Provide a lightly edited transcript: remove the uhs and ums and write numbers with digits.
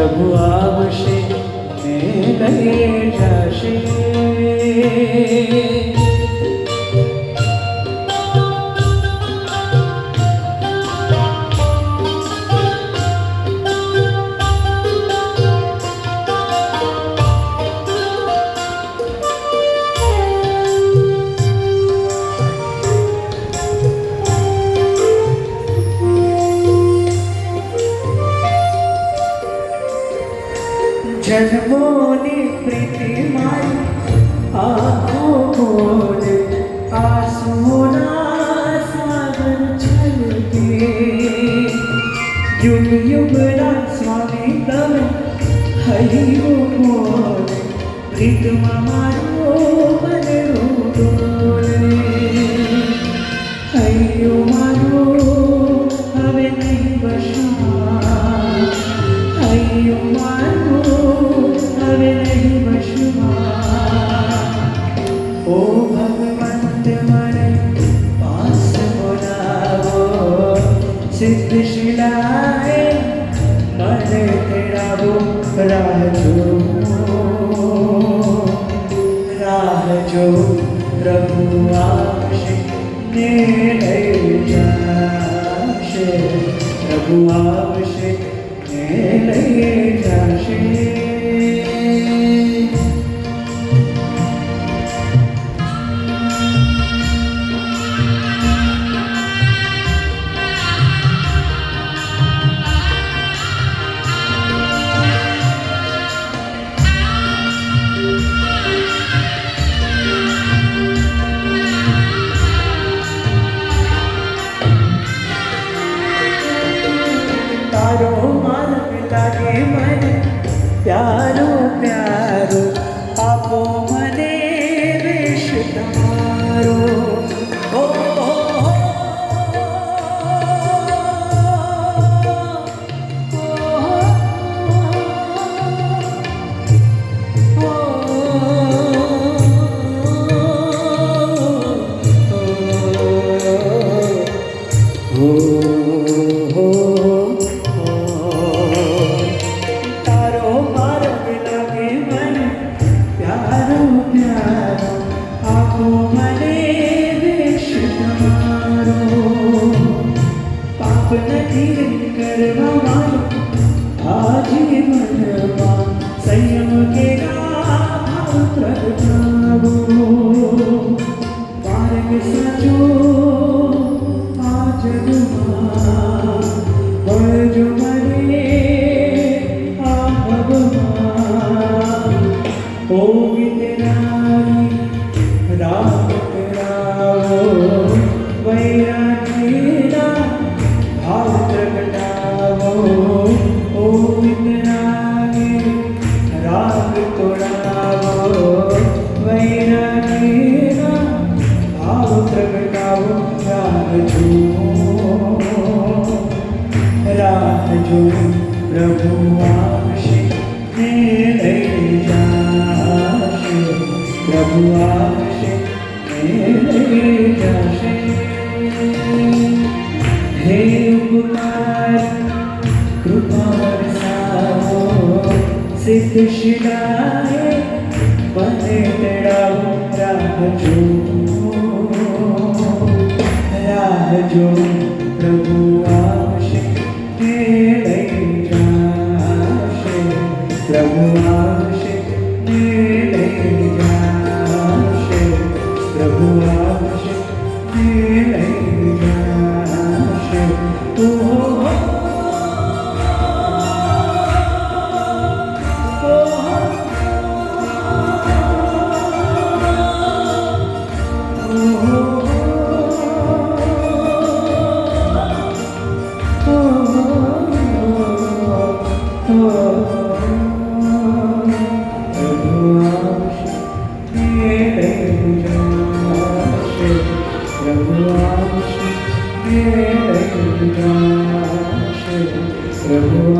પ્રભુ આવશે ને લઈ જશે. જન્મોની પ્રીતિ મારી આંખો બોલે, આંસુઓના સાગર છલકે. યુગ યુગના સ્વામી તમે હૈયું બોલે, પ્રીતમાં મારો બનરું ડોલે. હૈયું મારું હવે નહીં વસા, હૈયું મારું હવે નહીં વસમાં. ઓ ભગવંત મને પાસ બોલાવો, સિદ્ધ શિલાએ મને તેડાવો. રાહ જો પ્રભુ આવશે ને લઈ જશે. પ્રભુ આવશે ને લઈ જશે. તારો માર્ગ લાગે મને પ્યારો પ્યારો, આપો મને વેશ તમારો. ઓ નથી કરવા મારો આજીવનમાં, સંયમ કેરા ભાવ પ્રગટાવો. માર્ગ સાચો આ જગમાં, વળજો મને આ ભવમાં. ઓ વિતરાની રામ કરાવો, વૈરાગીના ભાવ પ્રગટાવો. ઓ વિતરાગી રાગ તોડાવો, વૈરાગીના ભાવ પ્રગટાવો. રાહ જો પ્રભુ આવશે ને લઈ જશે. પ્રભુ આવશે ને લઈ જશે. હે ઉપકાર કૃપા વરસાવો, સિદ્ધ શિલાએ મને તેડાવો. રાહ જો પ્રભુ આવશે ને લઈ જશે. પ્રભુ આવશે ને લઈ જશે. પ્રભુ આવશે ને લઈ જશે. પ્રભુ